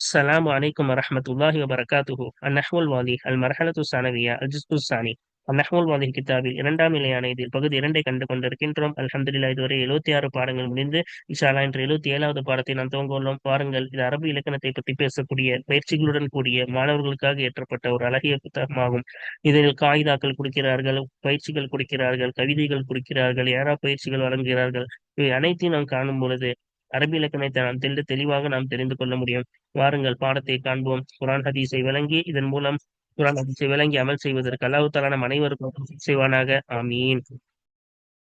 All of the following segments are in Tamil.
السلام عليكم ورحمة الله وبركاته. النحو الواضح المرحلة الثانوية الجزء الثاني. النحو الواضح கிதாபில் இரண்டாம் நிலையான இதில் பகுதி 2 கண்டு கொண்டிருக்கின்றோம். அல்ஹம்துலில்லாஹ் இதுவரை 76 பாடங்கள் முடிந்து இன்ஷா அல்லாஹ் இன்று 77வது பாடத்தை நாம் துவங்க உள்ளோம். பாருங்கள், இது அரபு இலக்கணத்தை பற்றி பேசக்கூடிய பயிற்சிகளுடன் கூடிய மாணவர்களுக்காக ஏற்றப்பட்ட ஒரு அழகிய புத்தகமாகும். இதில் காயிதாக்கள் கொடுக்கிறார்கள், பயிற்சிகள் கொடுக்கிறார்கள், கவிதைகள் கொடுக்கிறார்கள், ஏறா பயிற்சிகள் வழங்குகிறார்கள். இவை அனைத்தையும் நாம் காணும் பொழுது அரபி இலக்கணத்தை நாம் தெளிவாக நாம் தெரிந்து கொள்ள முடியும். வாருங்கள் பாடத்தை காண்போம். குரான் ஹதீஸை விளங்கி இதன் மூலம் குரான் ஹதீஸை விளங்கி அமல் செய்வதற்கு அல்லாஹ் தஆலா நம் அனைவருக்கும் தௌஃபீக் செய்வானாக. ஆமீன்.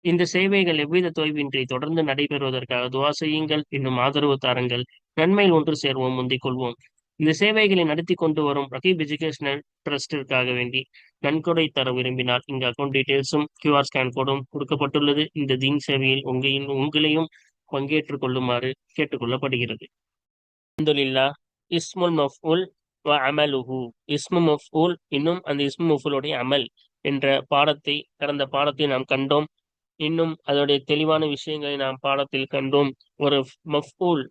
இந்த சேவைகள் எவ்வித தொய்வின்றி தொடர்ந்து நடைபெறுவதற்காக துஆ செய்யுங்கள். இன்னும் ஆதரவு தாருங்கள். நன்மையில் ஒன்று சேர்வோம், முந்திக் கொள்வோம். இந்த சேவைகளை நடத்தி கொண்டு வரும் ரகீப் எஜுகேஷனல் ட்ரஸ்டிற்காக வேண்டி நன்கொடை தர விரும்பினால் இங்கு அக்கௌண்ட் டீடைல்ஸும் QR ஸ்கேன் கோடும் கொடுக்கப்பட்டுள்ளது. இந்த தீன் சேவையில் உங்களையும் பங்கேற்றுக் கொள்ளுமாறு கேட்டுக்கொள்ளப்படுகிறது. அல்ஹம்துலில்லாஹ். இஸ்முல் மஃஊல் வ அமலுஹு. இஸ்மு மஃஊல் இன்னும் அந்த இஸ்மு மஃஊலுடைய அமல் என்ற கடந்த பாடத்தை நாம் கண்டோம். இன்னும் அதோடைய தெளிவான விஷயங்களை நாம் பாடத்தில் கண்டோம். ஒரு மஃஊல்,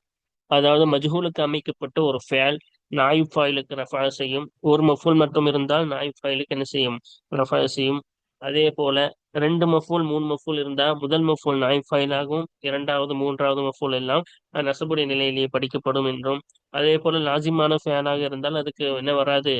அதாவது மஜ்ஹூலுக்கு அமைக்கப்பட்ட ஒரு ஃபேல் நாயிப் ஃபாயிலுக்கு ரஃபா செய்யும். ஒரு மஃஊல் மட்டும் இருந்தால் நாயிப் ஃபாயிலுக்கு என்ன செய்யும்? ரஃபா செய்யும். அதே போல 2 மஃஊல் 3 மஃஊல் இருந்தா முதல் மஃஊல் நாயிப் ஃபாயிலாகவும், இரண்டாவது மூன்றாவது மஃஊல் எல்லாம் நசபுடைய நிலையிலேயே படிக்கப்படும் என்றும், அதே போல லாசிமான ஃபேலாக இருந்தால் அதுக்கு என்ன வராது?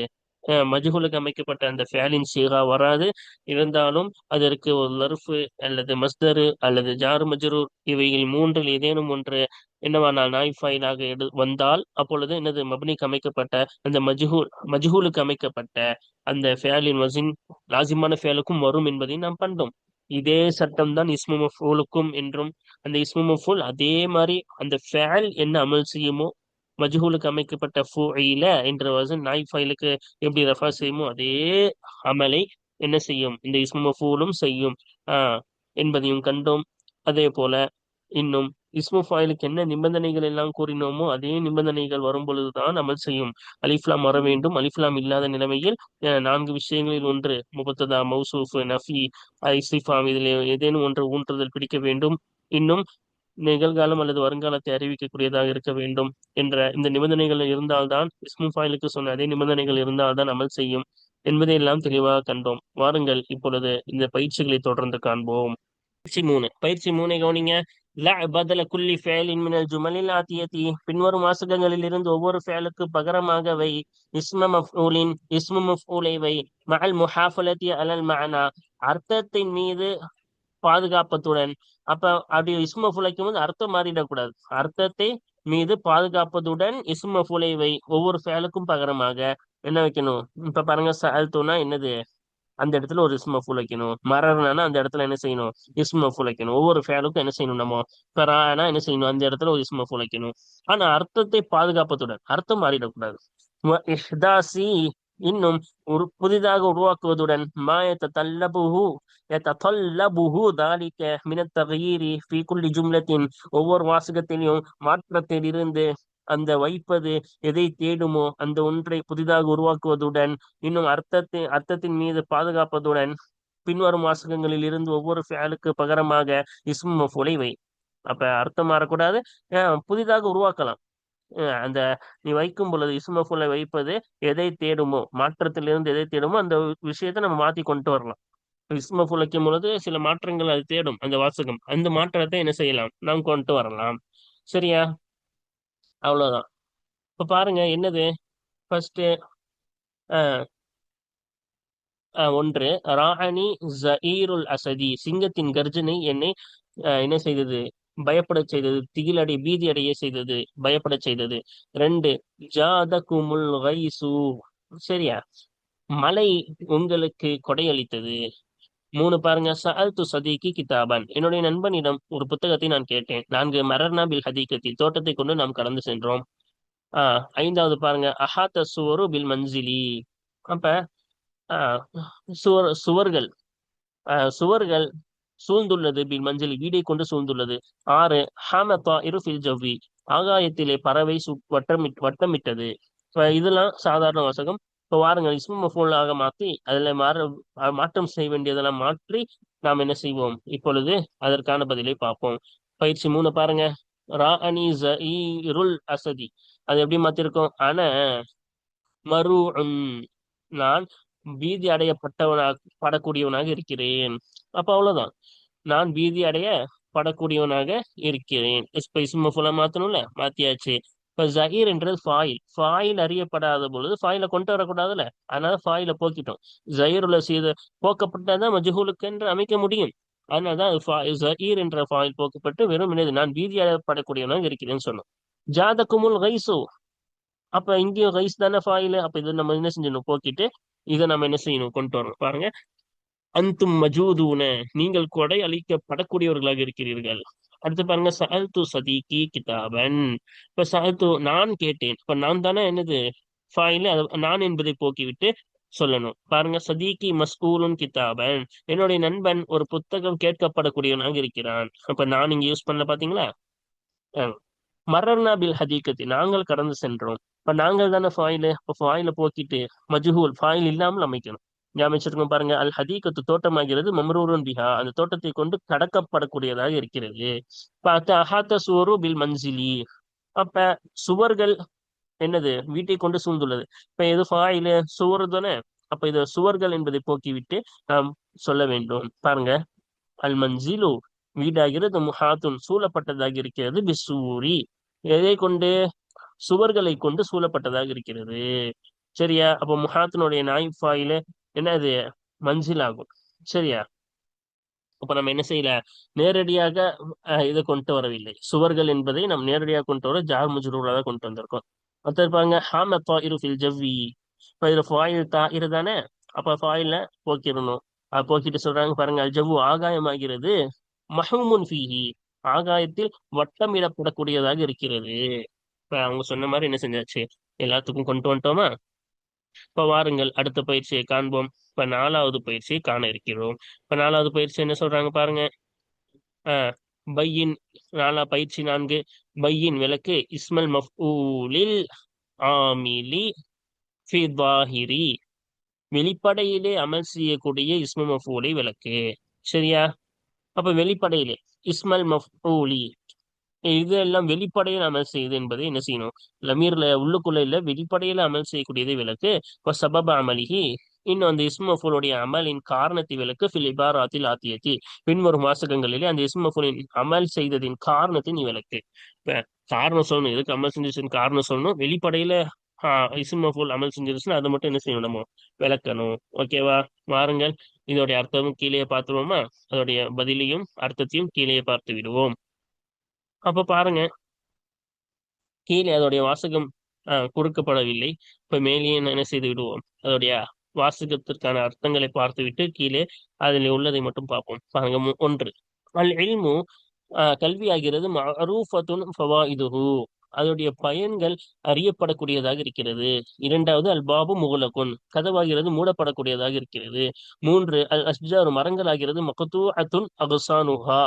மஜ்ஹூலுக்கு அமைக்கப்பட்ட அந்த ஃபேலின் சீகா வராது. இருந்தாலும் அதற்கு ஒரு லர்ஃபு அல்லது மஸ்தரு அல்லது ஜாரு மஜ்ரூர் இவைகள் மூன்றில் ஏதேனும் ஒன்று என்னவானால் நாயிப் ஃபாயிலாக வந்தால் அப்பொழுது என்னது மப்னிக்கு அமைக்கப்பட்ட அந்த மஜ்ஹூலுக்கு அமைக்கப்பட்ட அந்த ஃபேலின் வசின் லாசிமான ஃபேலுக்கும் வரும் என்பதை நாம் கண்டோம். இதே சட்டம் தான் இஸ்மு மஃஊலுக்கும் என்றும், அந்த இஸ்மு மஃஊல் அதே மாதிரி அந்த ஃபேல் என்ன அமல் செய்யுமோ, மஜ்ஹூலுக்கு அமைக்கப்பட்ட ஃபுஇல என்ற வசன் நாயிப் ஃபைலுக்கு எப்படி ரஃபா செய்யுமோ அதே அமலை என்ன செய்யும்? இந்த இஸ்மு மஃஊலும் செய்யும் என்பதையும் கண்டோம். அதே போல இன்னும் இஸ்மு ஃபாயிலுக்கு என்ன நிபந்தனைகள் எல்லாம் கூறினோமோ அதே நிபந்தனைகள் வரும் பொழுதுதான் அமல் செய்யும். அலிஃப்லாம் வர வேண்டும். அலிஃப்லாம் இல்லாத நிலைமையில் 4 விஷயங்களில் ஒன்று முபத்ததா, மௌசூஃப், நஃபி, இஸ்திஃபாம் இதில் ஏதேனும் ஒன்று ஊன்றுதல் பிடிக்க வேண்டும். இன்னும் நிகழ்காலம் அல்லது வருங்காலத்தை அறிவிக்கக்கூடியதாக இருக்க வேண்டும் என்ற இந்த நிபந்தனைகள் இருந்தால்தான், இஸ்மு ஃபாயிலுக்கு சொன்ன அதே நிபந்தனைகள் இருந்தால்தான் அமல் செய்யும் என்பதை எல்லாம் தெளிவாக கண்டோம். வாருங்கள் இப்பொழுது இந்த பயிற்சிகளை தொடர்ந்து காண்போம். பயிற்சி 3 கவனிங்க. பதல குல்லி ஃபேலின் மினல் ஜுமலில் ஆத்தியதி. பின்வரும் வாசகங்களில் இருந்து ஒவ்வொரு ஃபேலுக்கு பகரமாக வை. இஸ்மு மஃஊலை வை. மஅல் முஹாஃபலத்தி அலல் மஅனா. அர்த்தத்தின் மீது பாதுகாப்பத்துடன். அப்ப அப்படி இஸ்மு மஃஊல் வைக்கும் போது அர்த்தம் மாறிடக்கூடாது. அர்த்தத்தை மீது பாதுகாப்பதுடன் இஸ்மு மஃஊலை வை. ஒவ்வொரு ஃபேலுக்கும் பகரமாக என்ன வைக்கணும்? இப்ப பாருங்க, சஅல்துனா என்னது? அந்த இடத்துல ஒரு இஸ்மு மஃஊல் வைக்கணும். மரர்னா அந்த இடத்துல என்ன செய்யணும்? இஸ்மு மஃஊல் வைக்கணும். ஒவ்வொரு ஃபேலுக்கும் என்ன செய்யணும்? நம்ம கரானா என்ன செய்யணும்? அந்த இடத்துல ஒரு இஸ்மு மஃஊல் வைக்கணும். ஆனா அர்த்தத்தை பாதுகாப்பதுடன், அர்த்தம் மாறிடக்கூடாது. இஹ்தாசி இன்னும் ஒரு புதிதாக உருவாக்குவதுடன், யதல்லபுஹு தாலிக மினத் தக்யீரி ஃபீ குல்லி ஜும்லத்தின். ஒவ்வொரு வாசகத்திலையும் மாற்றத்தில் இருந்து அந்த வைப்பது எதை தேடுமோ அந்த ஒன்றை புதிதாக உருவாக்குவதுடன், இன்னும் அர்த்தத்தின் மீது பாதுகாப்பதுடன் பின்வரும் வாசகங்களில் இருந்து ஒவ்வொரு ஃபேலுக்கு பகரமாக இஸ்மு மஃஊலை வை. அப்ப அர்த்தம் மாறக்கூடாது, புதிதாக உருவாக்கலாம். அந்த நீ வைக்கும் பொழுது இஸ்மு மஃஊலை வைப்பது எதை தேடுமோ, மாற்றத்திலிருந்து எதை தேடுமோ அந்த விஷயத்தை நம்ம மாத்தி கொண்டு வரலாம். இஸ்மு மஃஊல் வைக்கும் பொழுது சில மாற்றங்கள் அது தேடும் அந்த வாசகம். அந்த மாற்றத்தை என்ன செய்யலாம்? நாம் கொண்டு வரலாம். சரியா? அவ்வளவுதான். இப்ப பாருங்க என்னது? ஃபர்ஸ்ட் ஒன்று, ராஅனி ஜஈருல் அசதி. சிங்கத்தின் கர்ஜனை என்னை என்ன செய்தது? பயப்படச் செய்தது. திகிலடை பீதி அடைய செய்தது, பயப்படச் செய்தது. 2, ஜாதகுமுல் கைசு. சரியா? மழை உங்களுக்கு கொடையளித்தது. 3 பாருங்க, சஅல்து சதீகி கிதாபன். என்னுடைய நண்பனிடம் ஒரு புத்தகத்தை நான் கேட்டேன். 4, மரர்னா பில் ஹதீகத்தி. தோட்டத்தை கொண்டு நாம் கடந்து சென்றோம். 5வது பாருங்க, அஹாத்த சுவரு பில் மன்சிலி. அப்ப ஆஹ் சுவர்கள் சுவர்கள் சூழ்ந்துள்ளது. பில் மஞ்சள் வீடை கொண்டு சூழ்ந்துள்ளது. 6, ஹாமத்தா இருஃபில் ஜவ்வி. ஆகாயத்திலே பறவை வட்டமிட்டது. இதெல்லாம் சாதாரண வாசகம். இப்ப வாருங்க, இஸ்மு மஃஊலாக மாத்தி அதுல மாற்றம் செய்ய வேண்டியதெல்லாம் மாற்றி நாம் என்ன செய்வோம்? இப்பொழுது அதற்கான பதிலை பார்ப்போம். பயிற்சி 3 பாருங்க. ராஅனி ஜஈருல் அசதி. அது எப்படி மாத்திருக்கோம்? ஆனா மரு நான் பீதி அடையப்பட்டவனாக படக்கூடியவனாக இருக்கிறேன். அப்ப அவ்வளவுதான். நான் பீதி அடைய படக்கூடியவனாக இருக்கிறேன். இப்ப இஸ்ம ஃபுலா மாத்தணும்ல, மாத்தியாச்சு. இப்ப ஜஹீர் என்றது ஃபாயில். ஃபாயில் அறியப்படாத பொழுது ஃபாயில கொண்டு வரக்கூடாதுல்ல, அதனால ஃபாயில போக்கிட்டோம். ஜஹீருல செய்த போக்கப்பட்டாதான் மஜ்ஹூலுக்கு என்று அமைக்க முடியும். அதனாலதான் ஜஹீர் என்ற ஃபாயில் போக்கப்பட்டு வெறும் என்னது நான் பீதி அடையப்படக்கூடியவனாக இருக்கிறேன்னு சொன்னோம். ஜாதகுமுல் கைசு, அப்ப இங்கேயும் ரைஸ் தானே ஃபாயில். அப்ப இதை நம்ம என்ன செஞ்சணும்? போக்கிட்டு இதை நம்ம என்ன செய்யணும்? கொண்டு வரணும். பாருங்க, அந்தும் மஜூதூன, நீங்கள் கொடை அளிக்கப்படக்கூடியவர்களாக இருக்கிறீர்கள். அடுத்து பாருங்க, சஅல்து சதீகி கிதாபன். இப்ப சஅல்து நான் கேட்டேன். இப்ப நான் தானே என்னது ஃபாயில், நான் என்பதை போக்கிவிட்டு சொல்லணும். பாருங்க, சதீகி மஸ்கூலுன் கிதாபன், என்னுடைய நண்பன் ஒரு புத்தகம் கேட்கப்படக்கூடியவனாக இருக்கிறான். அப்ப நான் இங்க யூஸ் பண்ணல, பாத்தீங்களா? மரர்னா பில் ஹதீகத்தி, நாங்கள் கடந்து சென்றோம். இப்ப நாங்கள் தானே ஃபாயிலு. இப்ப ஃபாயில போக்கிட்டு மஜ்ஹூல் ஃபாயில் இல்லாமல் அமைக்கணும். ஞாபகம் பாருங்க, அல் ஹதீகத்து தோட்டமாகிறது, மம்ரூருன் பிஹா அந்த தோட்டத்தை கொண்டு கடக்கப்படக்கூடியதாக இருக்கிறது. பார்த்து அஹாத்த சுவரு பில் மன்சிலி, அப்ப சுவர்கள் என்னது வீட்டை கொண்டு சூழ்ந்துள்ளது. இப்ப எது ஃபாயிலு சுவர் தானே. அப்ப இது சுவர்கள் என்பதை போக்கிவிட்டு நாம் சொல்ல வேண்டும். பாருங்க, அல் மன்சிலு வீடாகிறது, முஹாத்துன் சூழப்பட்டதாக இருக்கிறது, பிசூரி எதை கொண்டு? சுவர்களை கொண்டு சூழப்பட்டதாக இருக்கிறது. சரியா? அப்போ முஹாத்தினுடைய நாயிப் ஃபாயில என்னது? மஞ்சில் ஆகும். சரியா? அப்ப நம்ம என்ன செய்யல? நேரடியாக இதை கொண்டு வரவில்லை. சுவர்கள் என்பதை நாம் நேரடியாக கொண்டு வர ஜார் முஜ்ரூராக கொண்டு வந்திருக்கோம். அடுத்து பாருங்க, ஹாம தாயிரு ஃபில் ஜவ்வி. இப்ப இதுல ஃபாயில் தாயிரு தானே. அப்ப ஃபாயில போக்கிடணும். போக்கிட்டு சொல்றாங்க பாருங்க, அல் ஜவ்வு ஆகாயமாகிறது, மஹூமுன் ஃபீஹி ஆகாயத்தில் வட்டமிடப்படக்கூடியதாக இருக்கிறது. இப்ப அவங்க சொன்ன மாதிரி என்ன செஞ்சாச்சு? எல்லாத்துக்கும் கொண்டு வந்துட்டோமா? இப்ப வாருங்கள் அடுத்த பயிற்சியை காண்போம். இப்ப நாலாவது பயிற்சியை காண இருக்கிறோம். இப்ப நாலாவது பயிற்சி என்ன சொல்றாங்க பாருங்க. ஆஹ் பையின், பயிற்சி 4. பையின் விளக்கு, இஸ்மல் மஃஊலில் ஆமிலி ஃபி ظாஹிரி, வெளிப்படையிலே அமல் செய்யக்கூடிய இஸ்ம மஃஊலை விளக்கு. சரியா? அப்ப வெளிப்படையிலே இஸ்மல் மஃஊலி, இதெல்லாம் வெளிப்படையில் அமல் செய்யுது என்பதை என்ன செய்யணும்? லமீர்ல உள்ளுக்குள்ள இல்ல, வெளிப்படையில அமல் செய்யக்கூடியதை விளக்கு. இப்ப சபப அமலிஹி, இன்னும் அந்த இஸ்ம மஃபூலுடைய அமலின் காரணத்தை விளக்கு. ஃபில் இபாராத்தில் ஆத்தியத்தி, பின்வரும் வாசகங்களிலே அந்த இஸ்ம மஃபூலின் அமல் செய்ததின் காரணத்தை நீ விளக்கு. இப்ப காரணம் சொல்லணும், எதுக்கு அமல் செஞ்சிருச்சுன்னு காரணம் சொல்லணும். வெளிப்படையில இஸ்ம மஃபூல் அமல் செஞ்சிருச்சுன்னா அதை மட்டும் என்ன செய்யணும்? நம்ம விளக்கணும். ஓகேவா? வாருங்கள், இதோடைய அர்த்தமும் கீழே பார்த்துருவோமா? அதோடைய பதிலையும் அர்த்தத்தையும் கீழே பார்த்து விடுவோம். அப்ப பாருங்க, கீழே அதோடைய வாசகம் கொடுக்கப்படவில்லை. இப்ப மேலேயே என்ன செய்து விடுவோம்? அதோடைய வாசகத்திற்கான அர்த்தங்களை பார்த்துவிட்டு கீழே அதில் உள்ளதை மட்டும் பார்ப்போம். பாருங்க, 1, அல் இல்மு கல்வி ஆகிறது, மஅரூஃபத்துன் ஃபவாயிதுஹு அதோடைய பயன்கள் அறியப்படக்கூடியதாக இருக்கிறது. 2வது, அல் பாபு முகுலகுன் கதவாகிறது, மூடப்படக்கூடியதாக இருக்கிறது. 3, அல் அஸ்ஜாரு மரங்கள் ஆகிறது, மக்தூஅத்துன் அக்சானுஹா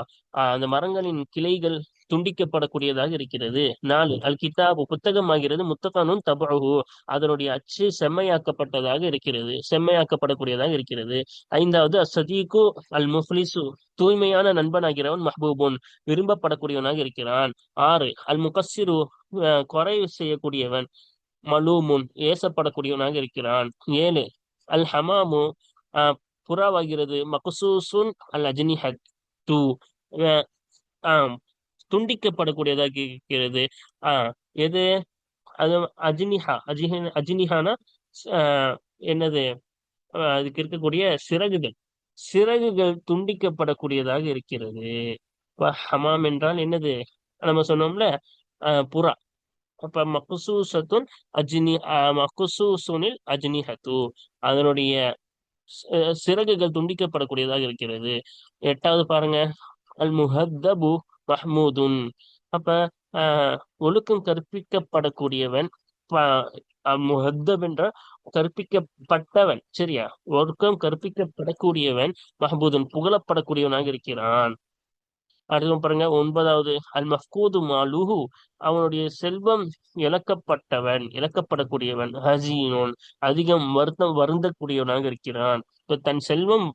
அந்த மரங்களின் கிளைகள் துண்டிக்கப்படக்கூடியதாக இருக்கிறது. 4, அல் கிதாபு புத்தகம் ஆகிறது, முத்தகனுன் தபுஹு அதனுடைய அச்சு செம்மையாக்கப்பட்டதாக இருக்கிறது, செம்மையாக்கப்படக்கூடியதாக இருக்கிறது. 5வது, அஸ்ஸதீகு அல் முஃப்லிசு தூய்மையான நண்பனாகிறவன், மஹ்பூபுன் விரும்பப்படக்கூடியவனாக இருக்கிறான். 6, அல் முகஸ்ஸிரு குறை செய்யக்கூடியவன், மலூமுன் ஏசப்படக்கூடியவனாக இருக்கிறான். 7, அல் ஹமாமு புறாவாகிறது, மக்சூசுன் அல் அஜ்னிஹத் டூ துண்டிக்கப்படக்கூடியதாக இருக்கிறது. எது? அது அஜ்னிஹா, அஜ்னிஹானா என்னது? அதுக்கு இருக்கக்கூடிய சிறகுகள், சிறகுகள் துண்டிக்கப்படக்கூடியதாக இருக்கிறது. ஹமாம் என்றால் என்னது? நம்ம சொன்னோம்ல, புறா. அப்ப மக்சூசத்துன் மக்சூசுனில் அஜ்னிஹத்து அதனுடைய சிறகுகள் துண்டிக்கப்படக்கூடியதாக இருக்கிறது. 8வது பாருங்க, அல் முஹத்தபு மஹ்மூதுன் அப்ப ஒழுக்கம் கற்பிக்கப்படக்கூடியவன். முஹத்தப் என்ற கற்பிக்கப்பட்டவன். சரியா? ஒழுக்கம் கற்பிக்கப்படக்கூடியவன், மஹ்மூதுன் புகழப்படக்கூடியவனாக இருக்கிறான். அடுத்து பாருங்க, 9வது, அல் மஃகூது மாலுஹு அவனுடைய செல்வம் இழக்கப்பட்டவன், இழக்கப்படக்கூடியவன். ஹசீனோன் அதிகம் வருந்தக்கூடியவனாக இருக்கிறான். தன் செல்வம்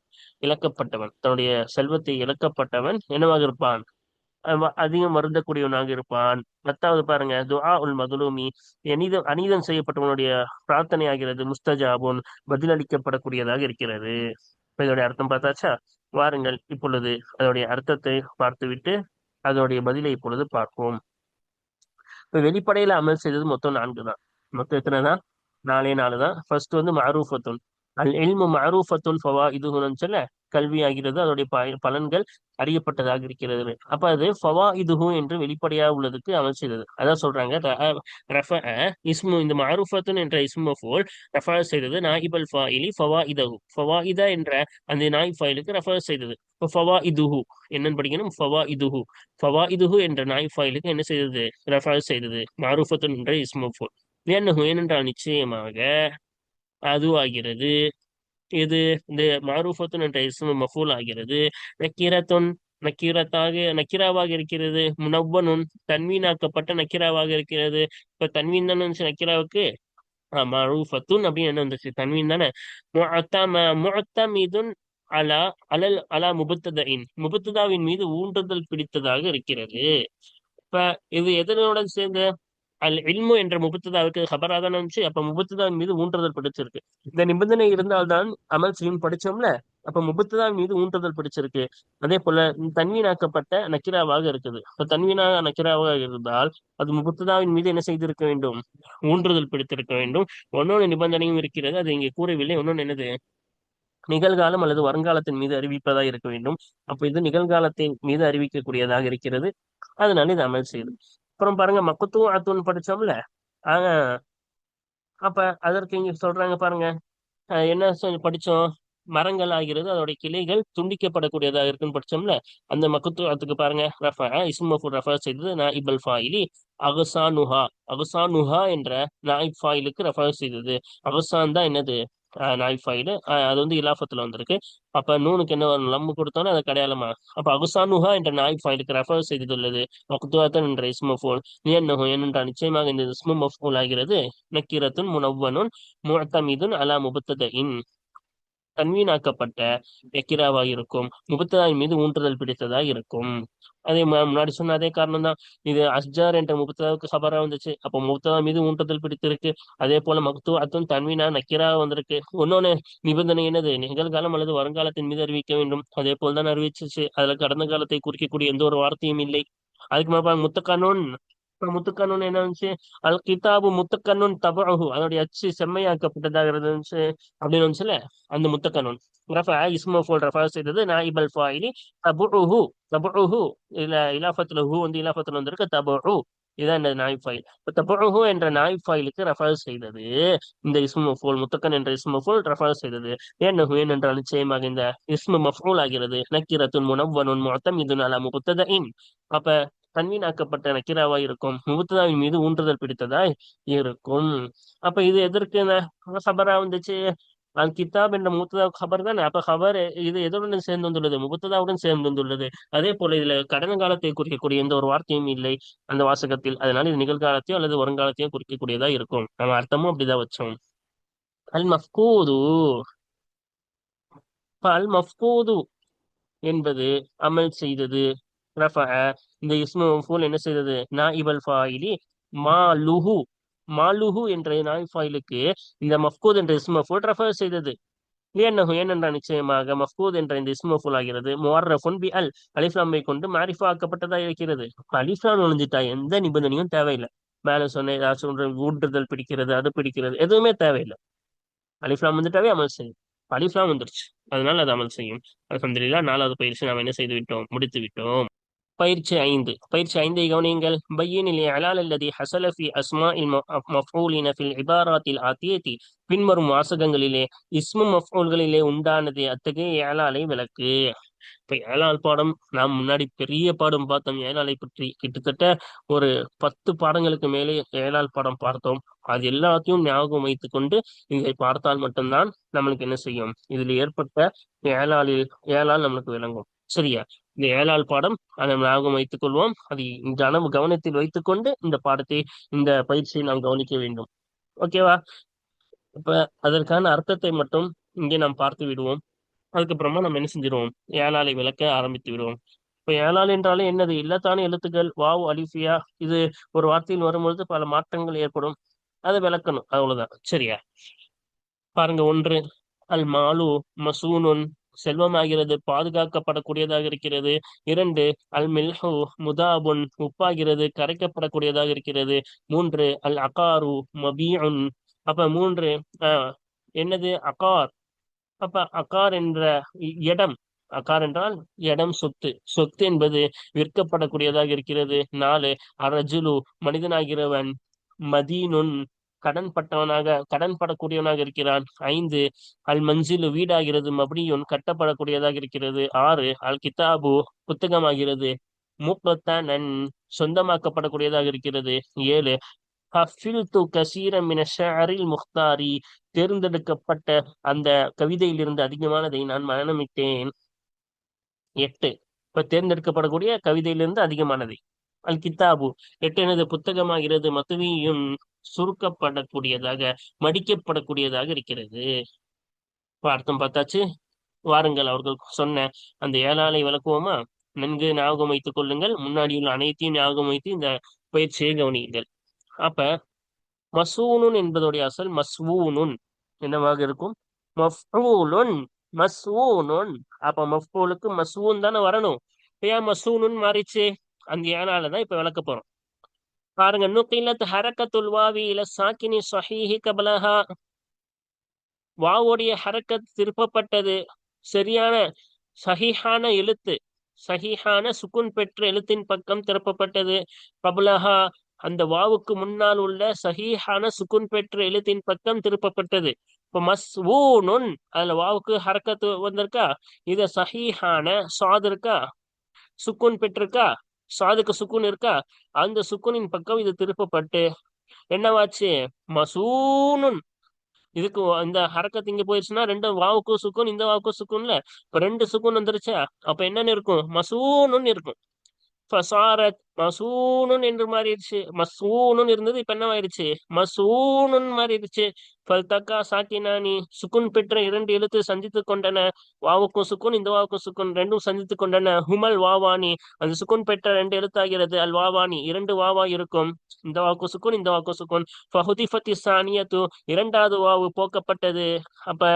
இழக்கப்பட்டவன், தன்னுடைய செல்வத்தை இழக்கப்பட்டவன் என்னவாக இருப்பான்? அதிகம் வருந்தக்கூடியவனாக இருப்பான். 10வது பாருங்க, துஆ உல் மதுலூமி, அநீதம் செய்யப்பட்டவனுடைய பிரார்த்தனை ஆகிறது முஸ்தஜாபுன், பதிலளிக்கப்படக்கூடியதாக இருக்கிறது. இப்ப இதோடைய அர்த்தம் பார்த்தாச்சா? வாருங்கள் இப்பொழுது அதோடைய அர்த்தத்தை பார்த்துவிட்டு அதோடைய பதிலை இப்பொழுது பார்ப்போம். இப்ப வெளிப்படையில அமல் செய்தது மொத்தம் 4 தான். மொத்தம் எத்தனை தான்? 4 தான். ஃபர்ஸ்ட் வந்து மஅரூஃபத்துன், அல் இல்மு மஅரூஃபத்துன் ஃபவாயிதுஹுன்னு சொல்ல, கல்வி ஆகிறது அதோடைய பலன்கள் அறியப்பட்டதாக இருக்கிறது. அப்ப அது ஃபவாயிதுஹு என்று வெளிப்படையாக உள்ளதுக்கு அமல் செய்தது. அதான் சொல்றாங்க ரஃபஅ இஸ்மு, இந்த மஅரூஃபத்துன் என்ற இஸ்மு மஃபூல் ரஃபா செய்தது நாயிபல் ஃபாயிலி ஃபவாயிதஹு, ஃபவாயிதா என்ற அந்த நாயிப் ஃபாயிலுக்கு ரஃபா செய்தது. இப்போ ஃபவாயிதுஹு என்னன்னு படிக்கணும், ஃபவாயிதுஹு, ஃபவாயிதுஹு என்ற நாயிப் ஃபாயிலுக்கு என்ன செய்தது? ரஃபா செய்தது. மஅரூஃபத்துன் என்ற இஸ்மு மஃபூல். ஏனென்றால் நிச்சயமாக அதுவாகிறது. இது இந்த மாரூஃபத்துன் என்ற இஸ்மு மஃபூல் ஆகிறது. நக்கீரத்துன், நக்கிராவாக இருக்கிறது. முனவ்வனுன், தன்வீனாக்கப்பட்ட நக்கிராவாக இருக்கிறது. இப்ப தன்வீன் தானே வந்துச்சு நக்கிராவுக்கு. மஅரூஃபத்துன் அப்படின்னு என்ன வந்துச்சு? தன்வீன் தானே. முஅத்தமிதுன் அலா அலா முபத்ததஇன், முபத்ததாவின் மீது ஊன்றுதல் பிடித்ததாக இருக்கிறது. இப்ப இது எதனோட சேர்ந்து? அல் இல்மு என்ற முபத்ததாவுக்கு ஹபரா தானே இருந்துச்சு. அப்ப முபத்ததாவின் மீது ஊன்றுதல் பிடிச்சிருக்கு. இந்த நிபந்தனை இருந்தால்தான் அமல் செய்யும் படிச்சோம்ல. அப்ப முபத்ததாவின் மீது ஊன்றுதல் பிடிச்சிருக்கு. அதே போல தன்வீனாக்கப்பட்ட நக்கிராவாக இருக்குது. இப்ப தன்வீனா நக்கிராவாக இருந்தால் அது முபத்ததாவின் மீது என்ன செய்திருக்க வேண்டும்? ஊன்றுதல் பிடித்திருக்க வேண்டும். ஒன்னொன்னு நிபந்தனையும் இருக்கிறது, அது இங்கே கூறவில்லை. ஒன்னொன்னு என்னது? நிகழ்காலம் அல்லது வருங்காலத்தின் மீது அறிவிப்பதாக இருக்க வேண்டும். அப்ப இது நிகழ்காலத்தின் மீது அறிவிக்கக்கூடியதாக இருக்கிறது. அதனால இது அமல் செய்யுது. அப்புறம் பாருங்க, மக்குத்து அத்துன்னு படிச்சோம்ல. ஆஹ் அப்ப அதற்கு இங்க சொல்றாங்க பாருங்க. என்ன படிச்சோம்? மரங்கள் ஆகிறது அதோடைய கிளைகள் துண்டிக்கப்படக்கூடியதாக இருக்குன்னு படிச்சோம்ல. அந்த மக்குத்துவத்துக்கு பாருங்க, ரஃபா இஸ்மஃபுல் ரஃபா செய்தது நாயிபல் ஃபாயிலி அகசானுஹா, அகசானுஹா என்ற நாயிப் ஃபாயிலுக்கு ரஃபா செய்தது. அகசான் தான் என்னது? நாயிப் ஃபாயிலு. அது வந்து இலாஃபத்துல வந்திருக்கு. அப்ப நூனுக்கு என்ன வரும்? லம்மு கொடுத்தோன்னா அது கடையாளமா. அப்ப அகசானுஹா என்ற நாயிப் ஃபாயிலுக்கு ரஃபா செய்துள்ளது. மக்குத்துவத்தன் என்ற இஸ்மஃபூல். ஏனென்றால் நிச்சயமாக இந்த இஸ்மு மஃபூல் ஆகிறது நக்கீரத்துன் முனவ்வனுன் முஅத்தமிதுன் அலா முபத்ததஇன், தன்வீனாக்கப்பட்ட எக்கிராவாக இருக்கும். முபத்ததாவின் மீது ஊன்றுதல் பிடித்ததாக இருக்கும். அதே முன்னாடி சொன்ன அதே காரணம் தான். இது அஸ்ஜார் என்ற முபத்ததாவுக்கு ஹபரா வந்துச்சு. அப்போ முபத்ததா மீது ஊன்றுதல் பிடித்திருக்கு. அதே போல மக்து அத்தும் தன்வீனா நக்கிரா வந்திருக்கு. ஒன்னொன்னு நிபந்தனை என்னது? நிகழ்காலம் அல்லது வருங்காலத்தின் மீது அறிவிக்க வேண்டும். அதே போல் தான் அறிவிச்சிச்சு. அதுல கடந்த காலத்தை குறிக்கக்கூடிய எந்த ஒரு வார்த்தையும் இல்லை. அதுக்கு மேல முத்தக்கானூன். இப்ப முத்துக்கண்ணன் என்ன இருந்துச்சு? அல் கிதாபு முத்தக்கண்ணுன் தபஹு, அதனுடைய அச்சு செம்மையாக்கப்பட்டதாக இருந்துச்சு அப்படின்னு வந்துச்சுல. அந்த முத்தக்கண்ணுன் ரஃபா இஸ்மு ஃபோல் ரஃபா செய்தது நாயிபல் ஃபாயிலி தபுஹு, தபுஹு இல்ல இலாஃபத்துல ஹூ வந்து இலாஃபத்துல வந்திருக்கு. தபுஹு இதான் இந்த நாயிப் ஃபாயில். இப்ப தபுஹு என்ற நாயிப் ஃபாயிலுக்கு ரஃபா செய்தது இந்த இஸ்மு மஃபூல், முத்தக்கன் என்ற இஸ்மு மஃபூல் ரஃபா செய்தது. ஏனென்றால் நிச்சயமாக இந்த இஸ்மு மஃபூல் ஆகிறது நக்கிரத்துன் முனவ்வனுன் முஅத்தமிதுன் அலா முபத்ததஇன். அப்ப தன்வீனாக்கப்பட்ட நக்கிராவா இருக்கும். முபத்ததாவின் மீது ஊன்றுதல் பிடித்ததாய் இருக்கும். அப்ப இது எதற்கு ஹபரா வந்துச்சு? அல் கிதாப் என்ற முபத்ததா ஹபர் தானே. அப்ப ஹபர் இது எதுடன் சேர்ந்து வந்துள்ளது? முபத்ததாவுடன் சேர்ந்து வந்துள்ளது. அதே போல இதுல கடந்த காலத்தை குறிக்கக்கூடிய எந்த ஒரு வார்த்தையும் இல்லை அந்த வாசகத்தில். அதனால இது நிகழ்காலத்தையோ அல்லது வருங்காலத்தையோ குறிக்கக்கூடியதா இருக்கும். நம்ம அர்த்தமும் அப்படிதான் வச்சோம். அல் மஃகூது. அல் மஃகூது என்பது அமல் செய்தது. ரஃபஅ இந்த இஸ்மு மஃபூல் என்ன செய்தது? நாயிபல் ஃபாயிலி மாலுஹு, மாலுஹு என்ற நாயிப் ஃபாயிலுக்கு இந்த மஃகூத் என்ற இஸ்மு மஃபூல் ரஃபா செய்தது. ஏனென்றால் நிச்சயமாக மஃகூத் என்ற இந்த இஸ்மு மஃபூல் ஆகிறது முஅர்ரஃபுன் பி அல், அலிஃப்லாமை கொண்டு மாரிஃபா ஆக்கப்பட்டதா இருக்கிறது. அலிஃப்லாம் நுழைஞ்சிட்டா எந்த நிபந்தனையும் தேவையில்லை. மேல சொன்ன ஏதாச்சும் ஊன்றுதல் பிடிக்கிறது, அது பிடிக்கிறது, எதுவுமே தேவையில்லை. அலிஃப்லாம் வந்துட்டாவே அமல் செய்யும். அலிஃப்லாம் வந்துருச்சு, அதனால அது அமல் செய்யும். அல்ஹம்துலில்லாஹ். 4வது பயிற்சி நாம் என்ன செய்து விட்டோம்? முடித்து விட்டோம். பயிற்சி 5 கவனியுங்கள். பையினில் இஅலால் அல்லதி ஹஸல ஃபி அஸ்மாஇல் மஃஊலின ஃபில் இபாராத்தில் ஆத்தியதி, பின்வரும் வாசகங்களிலே இஸ்மு மஃஊல்களிலே உண்டானது அத்தகைய இஅலாலை விளக்கு. இப்ப ஏழாள் பாடம் நாம் முன்னாடி பெரிய பாடம் பார்த்தோம். ஏழாளை பற்றி கிட்டத்தட்ட ஒரு 10 பாடங்களுக்கு மேலே ஏழாள் பாடம் பார்த்தோம். அது எல்லாத்தையும் ஞாபகம் வைத்துக் கொண்டு இதை பார்த்தால் மட்டும்தான் நம்மளுக்கு என்ன செய்யும், இதுல ஏற்பட்ட ஏழாளில் ஏழாள் நம்மளுக்கு விளங்கும். சரியா? இந்த ஏழாள் பாடம் அதை ஞாபகம் வைத்துக் கொள்வோம். அதை கவனத்தில் வைத்துக் கொண்டு இந்த பாடத்தை, இந்த பயிற்சியை நாம் கவனிக்க வேண்டும். ஓகேவா? இப்ப அதற்கான அர்த்தத்தை மட்டும் இங்கே நாம் பார்த்து விடுவோம். அதுக்கப்புறமா நம்ம என்ன செஞ்சிருவோம்? ஏழாலை விளக்க ஆரம்பித்து விடுவோம். இப்ப ஏழாள் என்றாலே என்னது? இல்லத்தான எழுத்துக்கள் வாவ் அலிஃபியா. இது ஒரு வார்த்தையில் வரும்பொழுது பல மாற்றங்கள் ஏற்படும். அதை விளக்கணும், அவ்வளவுதான். சரியா? பாருங்க. ஒன்று, அல் மாலு மசூனுன், செல்வமாகிறது பாதுகாக்கப்படக்கூடியதாக இருக்கிறது. இரண்டு, அல் மில்ஹு முதாபுன், உப்பாகிறது கரைக்கப்படக்கூடியதாக இருக்கிறது. மூன்று, அல் அகாரு மபீஉன். அப்ப மூன்று, என்னது அகார்? அப்ப அகார் என்ற இடம். அகார் என்றால் இடம், சொத்து. சொத்து என்பது விற்கப்படக்கூடியதாக இருக்கிறது. நாலு, அரஜுலு மனிதனாகிறவன் மதீனுன் கடன் படக்கூடியவனாக இருக்கிறான். ஐந்து, அல் மஞ்சிலு வீடாகிறது மப்னியுன் கட்டப்படக்கூடியதாக இருக்கிறது. ஆறு, அல் கிதாபு புத்தகமாகிறது முக்தனன் சொந்தமாக்கப்படக்கூடியதாக இருக்கிறது. ஏழு, ஹஃபில்து கசீரம் மின ஷஅரில் முக்தாரி, தேர்ந்தெடுக்கப்பட்ட அந்த கவிதையிலிருந்து அதிகமானதை நான் மனனமிட்டேன். எட்டு, இப்ப தேர்ந்தெடுக்கப்படக்கூடிய கவிதையிலிருந்து அதிகமானதை. அல் கித்தாபு எட்டு, எனது புத்தகமாகிறது மத்துவியும் சுருக்கப்படக்கூடியதாக மடிக்கப்படக்கூடியதாக இருக்கிறது. இப்ப அர்த்தம் பார்த்தாச்சு. வாருங்கள், அவர்கள் சொன்ன அந்த ஏழாளை விளக்குவோமா? நன்கு ஞாபகம் வைத்துக் கொள்ளுங்கள். முன்னாடி உள்ள அனைத்தையும் ஞாபகம் வைத்து இந்த பயிற்சியை கவனியுங்கள். அப்ப மசூனுன் என்பதுடைய அசல் மஸ்வூனுன் என்னவாக இருக்கும்? மஃஊலுன். மஸ்வூனுன். அப்ப மஃஊலுக்கு மஸ்வூன் தானே வரணும். ஏன் மசூனுன் மாறிச்சு? அந்த ஏனாலதான் இப்ப விளக்க போறோம். பாருங்க. நுகிலத் ஹரக்கத்துல் வாவி இல சாக்கினி ஸஹீஹி கபலஹா, வாவுடைய ஹரக்கத் திருப்பப்பட்டது சரியான சஹீஹான எழுத்து, சஹீஹான சுக்குன் பெற்ற எழுத்தின் பக்கம் திருப்பப்பட்டது. கபலஹா, அந்த வாவுக்கு முன்னால் உள்ள சஹீஹான சுக்குன் பெற்ற எழுத்தின் பக்கம் திருப்பப்பட்டது. இப்ப மஸ்வூனுன், அதுல வாவுக்கு ஹரக்கத்து வந்திருக்கா? இத சஹீஹான சாது இருக்கா, சுக்குன் பெற்றிருக்கா, சாதுக்கு சுக்குன் இருக்கா, அந்த சுக்குனின் பக்கம் இது திருப்பப்பட்டு என்னவாச்சு? மசூனுன். இதுக்கு இந்த ஹரக்கத் இங்க போயிடுச்சுன்னா ரெண்டு வாவுக்கும் சுக்குன், இந்த வாவுக்கும் சுக்குன்ல இப்ப ரெண்டு சுக்குன் வந்துருச்சா? அப்ப என்னன்னு இருக்கும்? மசூனுன்னு இருக்கும். ஃபசாரத் மசூனுன் என்று மாறிடுச்சு. மசூனுன் இருந்தது, இப்ப என்ன ஆயிடுச்சு? மசூனுன் மாறிடுச்சு. ஃபல்தக்கா சாக்கினானி, சுக்குன் பெற்ற இரண்டு எழுத்து சந்தித்து கொண்டன. வாவுக்கும் சுக்குன், இந்த வாவுக்கும் சுக்குன் ரெண்டும் சந்தித்து கொண்டன. ஹுமல் வாவானி, அந்த சுக்குன் பெற்ற ரெண்டு எழுத்தாகிறது. அல் வாவானி, இரண்டு வாவா இருக்கும். இந்த வாவுக்கும் சுக்குன், இந்த வாவுக்கும் சுக்குன். ஃபஹுதிஃபத்தி சானியத்து, இரண்டாவது வாவு போக்கப்பட்டது. அப்ப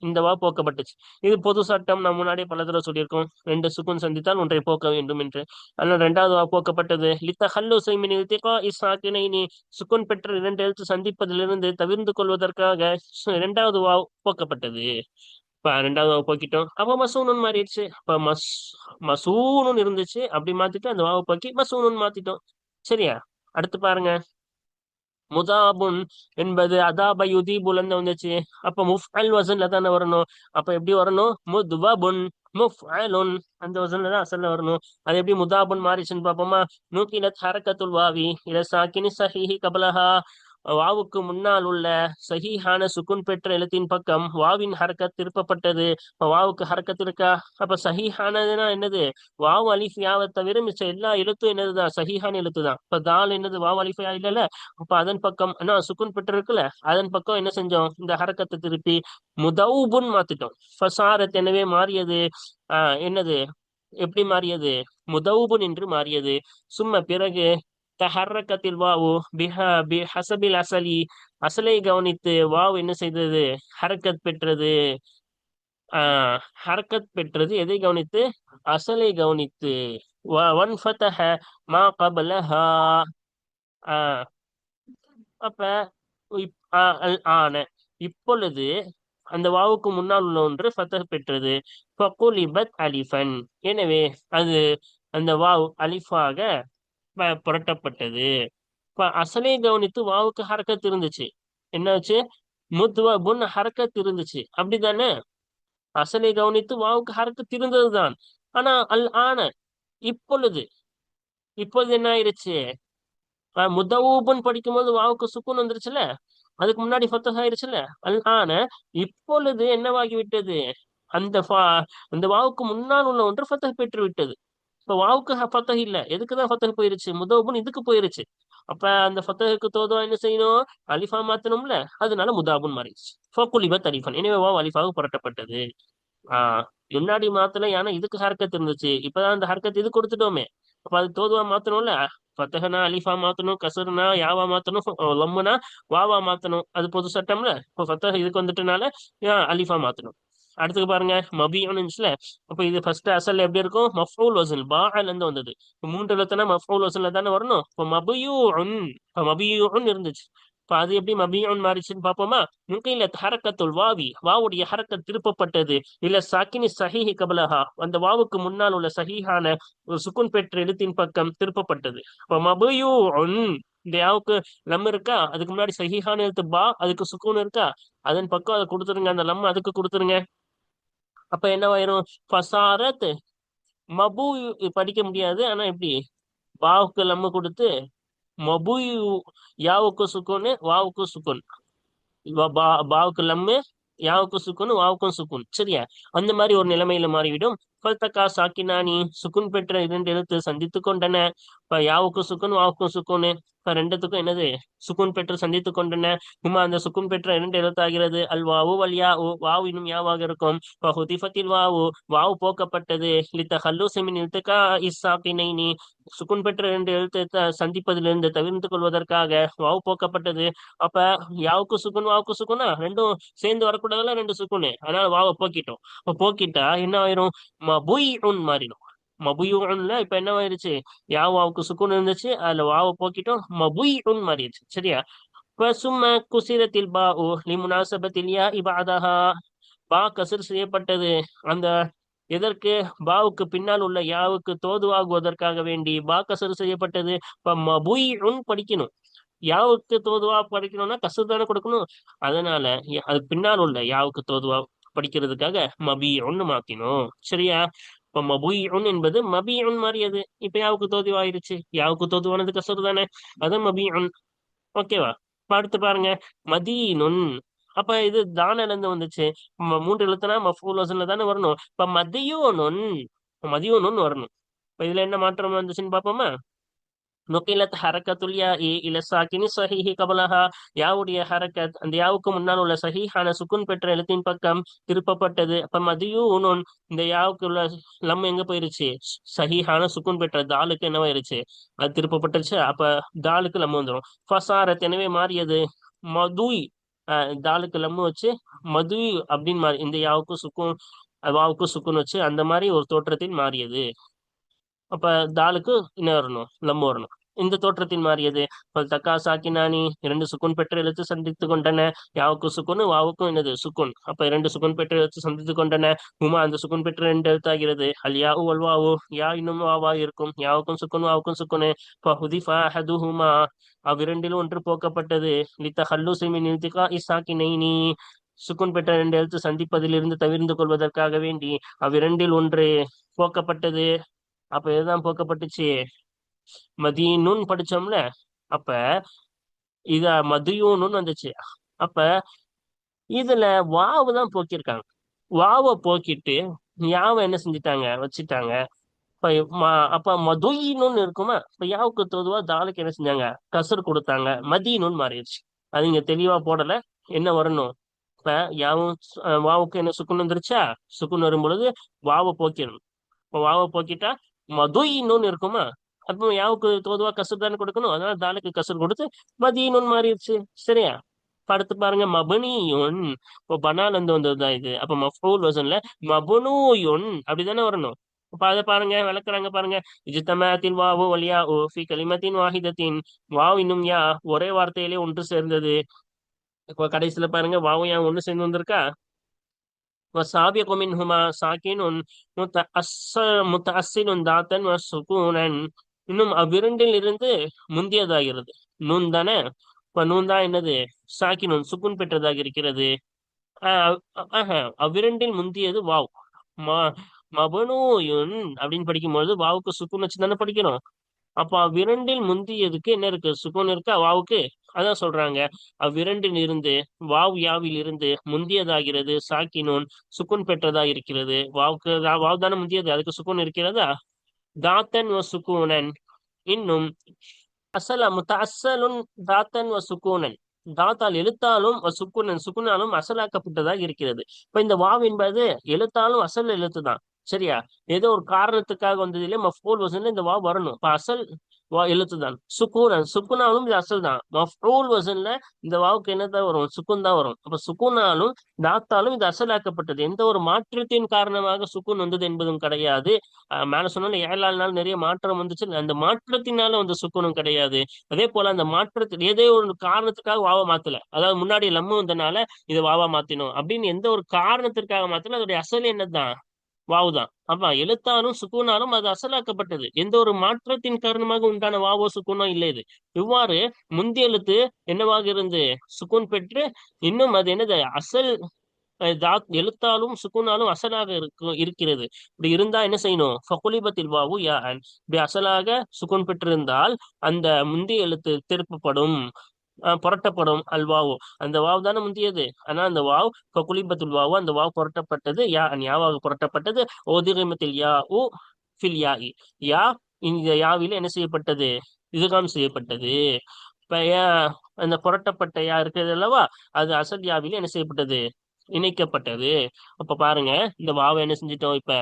இந்த வாவு போக்கப்பட்டுச்சு. இது பொது சட்டம். நான் முன்னாடியே பல தடவை சொல்லியிருக்கோம், ரெண்டு சுக்குன் சந்தித்தால் ஒன்றை போக்க வேண்டும் என்று. அதனால் இரண்டாவது வாவு போக்கப்பட்டது. லித்தஹல்லுஸை மின் இல்திகாஇ ஸாக்கினைனி, சுக்குன் பெற்ற இரண்டு எழுத்து சந்திப்பதிலிருந்து தவிர்ந்து கொள்வதற்காக இரண்டாவது வாவு போக்கப்பட்டது. இப்ப ரெண்டாவது வாவு போக்கிட்டோம். அப்ப மசூனுன் மாறிடுச்சு. அப்ப மசூனுன் இருந்துச்சு, அப்படி மாத்திட்டு அந்த வாவு போக்கி மசூனுன் மாத்திட்டோம். சரியா? அடுத்து பாருங்க. முதாபுன் என்பது அதாப யுதீபுலன்னு வந்துச்சு. அப்ப முஃஅல் வசன்ல தானே வரணும். அப்ப எப்படி வரணும்? முத்வபுன் முஃஅலுன், அந்த வசன்ல தான் அசல்ல வரணும். அது எப்படி முதாபுன் மாறிச்சுன்னு பாப்போமா? நூகிலத் ஹரக்கத்துல் வாவி இல சாக்கினி ஸஹீஹி கபலஹா, வாவுக்கு முன்னால் உள்ள சஹீஹான சுக்குன் பெற்ற எழுத்தின் பக்கம் வாவின் ஹரக்கத் திருப்பப்பட்டது. இப்ப வாவுக்கு ஹரக்கத் இருக்கா? அப்ப சஹீஹானதுன்னா என்னது? வாவ் அலிஃப் யாவை தவிர மிச்ச எல்லா எழுத்தும் என்னதுதான்? சஹீஹான எழுத்து தான். இப்ப தால் என்னது? வாவ் அலிஃப் யா இல்லல்ல. அப்ப அதன் பக்கம் என்ன சுக்குன் பெற்று இருக்குல்ல, அதன் பக்கம் என்ன செஞ்சோம்? இந்த ஹரக்கத்தை திருப்பி முதவுபுன் மாத்திட்டோம். ஃபசாரத், எனவே மாறியது. என்னது? எப்படி மாறியது? முதவுபுன் என்று மாறியது. சும்ம பிறகு தஹர்ரக்கத்தில் வாவு ஹசபில் அசலி, அசலை கவனித்து வாவ் என்ன செய்தது? ஹரக்கத் பெற்றது. ஹரக்கத் பெற்றது எதை கவனித்து? அசலை கவனித்து. வன்ஃபதஹ மா கபலஹா. அப்ப அல் ஆன, இப்பொழுது அந்த வாவுக்கு முன்னால் உள்ள ஒன்று ஃபத்தஹ் பெற்றது. ஃபகுலிபத் அலிஃபன், எனவே அது அந்த வாவ் அலிஃபாக புரட்டப்பட்டது. இப்ப அசலை கவனித்து வாவுக்கு ஹரக்கத் இருந்துச்சு. என்னாச்சு? முத்வபுன் ஹரக்கத் இருந்துச்சு, அப்படிதானே? அசலை கவனித்து வாவுக்கு ஹரக்கத் இருந்ததுதான். ஆனா அல் ஆன, இப்பொழுது, இப்பொழுது என்ன ஆயிருச்சு? முதவுபுன் படிக்கும்போது வாவுக்கு சுக்குன் வந்துருச்சுல, அதுக்கு முன்னாடி ஃபத்தஹ் ஆயிருச்சுல. அல் ஆன, இப்பொழுது என்னவாகி விட்டது? அந்த அந்த வாவுக்கு முன்னால் உள்ள ஒன்று ஃபத்தஹ் பெற்று விட்டது. இப்ப வாவுக்கு ஃபத்தஹ் இல்ல, எதுக்குதான் ஃபத்தஹ் போயிருச்சு? முதவுபுன் இதுக்கு போயிருச்சு. அப்ப அந்த ஃபத்தஹுக்கு தோதா என்ன செய்யணும்? அலிஃபா மாத்தணும்ல, அதனால முதாபுன் மாறிடுச்சு. ஃபகுலிபத் அலிஃபன், எனவே வாவ் அலிஃபாவுக்கு புரட்டப்பட்டது. ஆஹ் முன்னாடி மாத்தல, ஏன்னா இதுக்கு ஹர்க்கத் இருந்துச்சு, இப்பதான் அந்த ஹர்க்கத் இது கொடுத்துட்டோமே, அப்ப அது தோதுவா மாத்தணும்ல. ஃபத்தஹனா அலிஃபா மாத்தணும், கசர்னா யாவா மாத்தணும், லம்முனா வாவா மாத்தணும். அது பொது சட்டம்ல. இப்போ ஃபத்தஹ் இதுக்கு வந்துட்டனால அலிஃபா மாத்தணும். அடுத்தது பாருங்க, மபியுன்னு இருந்துச்சுல. அப்ப இது ஃபர்ஸ்ட் அசல் எப்படி இருக்கும்? மஃபூல் வசல் பாஅல இருந்து வந்தது. இப்ப மூன்று எழுத்துனா மஃபூல் வசல்ல தானே வரணும். இப்போ மபியூன், இப்ப மபியூன் இருந்துச்சு. இப்ப அது எப்படி மபியூன் மாறிச்சுன்னு பாப்போமா? முன்கையில ஹரக்கத்துல் வாவி, வாவுடைய ஹரக்கத் திருப்பப்பட்டது. இல்ல சாக்கினி சஹீஹி கபலஹா, அந்த வாவுக்கு முன்னால் உள்ள சஹீஹான ஒரு சுக்குன் பெற்ற எழுத்தின் பக்கம் திருப்பப்பட்டது. இப்ப மபியூன், இந்த யாவுக்கு லம் இருக்கா, அதுக்கு முன்னாடி சஹீஹான எழுத்து பா, அதுக்கு சுக்கூன் இருக்கா, அதன் பக்கம் அதை கொடுத்துருங்க, அந்த லம் அதுக்கு கொடுத்துருங்க. அப்ப என்னவாயிரும்? ஃபசாரத் மபு, படிக்க முடியாது, ஆனா எப்படி வாவுக்கு லம்மு கொடுத்து மபு, யாவுக்கு சுக்குன்னு வாவுக்கு சுக்குன், பாவுக்கு லம்மு, யாவுக்கு சுக்குன் வாவுக்கும் சுக்குன், சரியா? அந்த மாதிரி ஒரு நிலைமையில மாறிவிடும். பல்தக்கா சாக்கினானி, சுக்குன் பெற்ற இரண்டு எழுத்து சந்தித்து கொண்டன. இப்ப யாவுக்கு சுக்குன் வாவுக்கும் சுக்குன்னு, இப்ப ரெண்டுத்துக்கும் என்னது? சுக்குன் பெற்று சந்தித்து கொண்டன. அந்த சுக்குன் பெற்ற இரண்டு எழுத்தாகிறது. அல் வாவு வல் யா, வாவு இன்னும் யாவாக இருக்கும். இப்ப ஹுதிஃபத்தில் வாவு, வாவு போக்கப்பட்டது. லித்த ஹல்லு செமின் இல்துகா இஸ்ஸாக்கினைனி, சுக்குன் பெற்ற இரண்டு எழுத்து சந்திப்பதிலிருந்து தவிர்த்து கொள்வதற்காக வாவு போக்கப்பட்டது. அப்ப யாவுக்கு சுக்குன் வாவுக்கு சுக்குனா ரெண்டும் சேர்ந்து வரக்கூடாதுல, ரெண்டு சுக்குனு, அதனால வாவை போக்கிட்டோம். இப்ப போக்கிட்டா என்ன ஆயிரும்? மபுய்உன் மாறிடும். மபுய்உன்ல இப்ப என்ன ஆயிருச்சு? வாவுக்கு சுக்குன் இருந்துச்சு, அதுல வாவை போக்கிட்டோம், மபுய்உன் மாறிடுச்சு, சரியா? இப்ப சும்ம குசிரத்தில் பா ஓ லிமுனாசபத்தில் யா இபாதஹா, பா கசர் செய்யப்பட்டது. அந்த எதற்கு? பாவுக்கு பின்னால் உள்ள யாவுக்கு தோதுவாகுவதற்காக வேண்டி பா கசர் செய்யப்பட்டது. இப்ப மபுய்உன் படிக்கணும். யாவுக்கு தோதுவா படிக்கணும்னா கசர் தானே கொடுக்கணும். அதனால அது பின்னால் உள்ள யாவுக்கு தோதுவா படிக்கிறதுக்காக மபியுன்னு மாத்தினோம், சரியா? இப்ப மபுயுன் என்பது மபியுன் மாறியது. இப்ப யாவுக்கு தோதுவாயிருச்சு, யாவுக்கு தோதுவானது கசர் தானே, அதான் மபியுன். ஓகேவா? இப்ப அடுத்து பாருங்க, மதீனுன். அப்ப இது தானல இருந்து வந்துச்சு. மூன்று எழுத்துனா மஃபூல் வசன்ல தானே வரணும். இப்ப மதியூனுன், மதியூனுன் வரணும். இப்ப இதுல என்ன மாற்றம் வந்துச்சுன்னு பாப்போமா? நுக்கிலத் ஹரக்கத்துல் யா இல சாக்கினி சஹீஹி கபலஹா, யாவுடைய ஹரக்கத் அந்த யாவுக்கு முன்னால் உள்ள சஹீஹான சுக்குன் பெற்ற எழுத்தின் பக்கம் திருப்பப்பட்டது. அப்ப மதியூனுன், இந்த யாவுக்கு உள்ள லம் எங்க போயிருச்சு? சஹீஹான சுக்குன் பெற்ற தாலுக்கு என்னவாயிருச்சு? அது திருப்பப்பட்டுச்சு. அப்ப தாலுக்கு லம் வந்துடும். ஃபசாரத், எனவே மாறியது. மதுய், தாலுக்கு லம்மு வச்சு மதுய் அப்படின்னு மாறி, இந்த யாவுக்கு சுக்குன் வாவுக்கு சுக்குன் வச்சு அந்த மாதிரி ஒரு தோற்றத்தில் மாறியது. அப்ப தாலுக்கு என்ன வரணும்? லம்பு வரணும். இந்த தோற்றத்தில் மாறியது. தக்கா சாக்கினானி, இரண்டு சுக்குன் பெற்ற எழுத்து சந்தித்து கொண்டன. யாவுக்கு சுக்குன் வாவுக்கும் என்னது? சுக்குன். அப்ப இரண்டு சுக்குன் பெற்ற எழுத்து சந்தித்து கொண்டன. அந்த சுக்குன் பெற்ற ரெண்டு எழுத்தாகிறது. அல் யா உல் வாவு, யா இன்னும் வாவா இருக்கும். யாவுக்கும் சுக்குன் வாவுக்கும் சுக்குனு. ஹுதிஃபா அஹதுஹுமா, அவ்விரண்டிலும் ஒன்று போக்கப்பட்டது. லித்த ஹல்லு சிமின் இல்திகா இஸ்ஸாக்கினைனி, சுக்குன் பெற்ற ரெண்டு எழுத்து சந்திப்பதிலிருந்து தவிர்ந்து கொள்வதற்காக வேண்டி அவ்விரண்டில் ஒன்று போக்கப்பட்டது. அப்ப இதுதான் போக்கப்பட்டுச்சு. மதீனுன் படிச்சோம்ல, அப்ப இத மதியூனுன்னு வந்துச்சு. அப்ப இதுல வாவு தான் போக்கியிருக்காங்க. வாவை போக்கிட்டு யாவை என்ன செஞ்சுட்டாங்க? வச்சுட்டாங்க. இப்ப அப்ப மதுயின்னு இருக்குமா? இப்ப யாவுக்கு தோதுவா தாலுக்கு என்ன செஞ்சாங்க? கசர் கொடுத்தாங்க, மதீனுன்னு மாறிடுச்சு. அது இங்க தெளிவா போடல. என்ன வரணும்? இப்ப யாவும் வாவுக்கு என்ன சுக்குன் வந்துருச்சா? சுக்குன் வரும் பொழுது வாவை போக்கிடணும். இப்போ வாவை போக்கிட்டா மதுயின்னு இருக்குமா? அப்போ யாவுக்கு தோதுவா கசர் தானே கொடுக்கணும், அதனால தாலுக்கு கசர் கொடுத்து மதியனுன்னு மாறிடுச்சு, சரியா? இப்ப அடுத்து பாருங்க, மபனியுன். இப்போ பனால இருந்து வந்ததுதான் இது. அப்ப மஃபூல் வசன்ல மபுனூயுன் அப்படிதானே வரணும். அப்ப அதை பாருங்க, விளக்குறாங்க பாருங்க. இஜ்தமாத்தில் வாவு வல் யா ஃபி கலிமத்தின் வாஹிதத்தின், வாவ் இன்னும் யா ஒரே வார்த்தையிலே ஒன்று சேர்ந்தது. இப்போ கடைசியில பாருங்க, வாவு யா ஒன்று சேர்ந்து வந்திருக்கா. وسابق منهما ساكن متأصل ذاتا وسكونا, இன்னும் அவ்விரண்டில் இருந்து முந்தியதாகிறது. நூன் தானே. இப்ப நூன் தான் என்னது? சாக்கினூன், சுக்குன் பெற்றதாக இருக்கிறது. அவ்விரண்டில் முந்தியது வாவ். மபனூயுன் அப்படின்னு படிக்கும்போது வாவுக்கு சுக்குன் வச்சு தானே படிக்கணும். அப்ப அவ்விரண்டில் முந்தியதுக்கு என்ன இருக்கு? சுக்குன் இருக்கா வாவுக்கு. அதான் சொல்றாங்க, அவ்விரண்டில் இருந்து வாவ் யாவில் இருந்து முந்தியதாகிறது சாக்கினோன், சுக்குன் பெற்றதா இருக்கிறது. வாவுக்கு வாவ் தானே முந்தியது, அதுக்கு சுக்குன் இருக்கிறதா? தாத்தன் வ சுக்கூனன், இன்னும் அசல முத்தஅஸ்ஸலுன் தாத்தன் வ சுக்கூனன். தாத்தால் எழுத்தாலும் சுக்குனாலும் அசலாக்கப்பட்டதாக இருக்கிறது. இப்ப இந்த வாவ் என்பது எழுத்தாலும் அசல் எழுத்து தான். சரியா? ஏதோ ஒரு காரணத்துக்காக வந்ததிலே மஃபூல் வசன்ல இந்த வாவ் வரணும். இப்ப அசல் வா எழுத்து தான். சுக்குனாலும் இது அசல் தான். மஃபூல் வசன்ல இந்த வாவுக்கு என்னதான் வரும்? சுக்குன் தான் வரும். அப்ப சுக்குனாலும் தாத்தாலும் இது அசலாக்கப்பட்டது. எந்த ஒரு மாற்றத்தின் காரணமாக சுக்குன் வந்தது என்பதும் கிடையாது. மேல சொன்னாலும் 7 நாள் நிறைய மாற்றம் வந்துச்சு. அந்த மாற்றத்தினால வந்த சுக்குனும் கிடையாது. அதே போல அந்த மாற்றத்தில் ஏதோ ஒரு காரணத்துக்காக வாவா மாத்தல. அதாவது முன்னாடி லம்மு வந்தனால இது வாவா மாத்தினோம் அப்படின்னு எந்த ஒரு காரணத்திற்காக மாத்தல. அதோடைய அசல் என்னதான்? வாவு தான். ஆமா, எழுத்தாலும் சுக்கூனாலும் அது அசலாக்கப்பட்டது. எந்த ஒரு மாற்றத்தின் காரணமாக உண்டான வாவோ சுக்கூனோ இல்லை இது. இவ்வாறு முந்தைய எழுத்து என்னவாக இருந்து சுக்கூன் பெற்று இன்னும் அது என்னது அசல் எழுத்தாலும் சுக்குனாலும் அசலாக இருக்கிறது. இப்படி இருந்தா என்ன செய்யணும்? ஃபகுலிபத்தில் வாவு யா அன். இப்படி அசலாக சுக்குன் பெற்றிருந்தால் அந்த முந்தைய எழுத்து திருப்பப்படும், புரட்டப்படும். அல் வாவு, அந்த வாவு தானே முந்தியது. ஆனா அந்த வாவ் ஃபகுலிபத்துல் வாவு, அந்த வாவ் புரட்டப்பட்டது. Yeah an, யாவாக புரட்டப்பட்டது. ஓதிரிமத்தில் யா உ ஃபில் யா இ. யா இந்த யாவில என்ன செய்யப்பட்டது? இதுகாம் செய்யப்பட்டது. இப்ப அந்த புரட்டப்பட்ட யா இருக்கிறது அல்லவா, அது அசல் யாவில என்ன செய்யப்பட்டது? இணைக்கப்பட்டது. அப்ப பாருங்க, இந்த வாவை என்ன செஞ்சிட்டோம்? இப்ப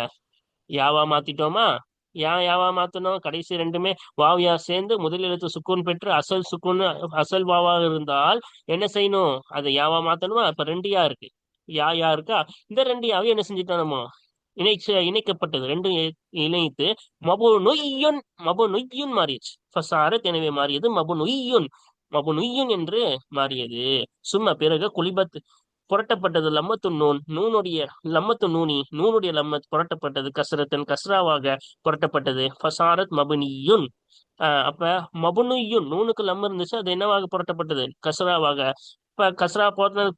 யாவா மாத்திட்டோமா? யாவா மாத்தணும்? கடைசி ரெண்டுமே வாவ் யா சேர்ந்து முதல் எழுத்து சுக்கூன் பெற்று அசல் சுக்கூன் அசல் வாவாக இருந்தால் என்ன செய்யணும்? அதை யாவா மாத்தணுமா? இப்ப ரெண்டு யா இருக்கு. யா இருக்கா? இந்த ரெண்டு யாவையும் என்ன செஞ்சிட்டோம் நம்ம? இணைக்கப்பட்டது. ரெண்டும் இணைத்து மபு நொய்யுன் மாறிடுச்சு. ஃபசாரத், எனவே மாறியது மபு நொய்யுன் என்று மாறியது. சும்மா பிறகு குலிபத், புரட்டப்பட்டது. லம்மத்து நூன், நூனுடைய லம்மத்து நூனுடைய லம்மத் புரட்டப்பட்டது. கஸ்ரத்தன், கஸ்ராவாக புரட்டப்பட்டது. ஃபசாரத் மபுனியுன். அப்ப மபுனுயுன், நூனுக்கு லம் இருந்துச்சு, அது என்னவாக புரட்டப்பட்டது? கஸ்ராவாக. இப்ப கஸ்ரா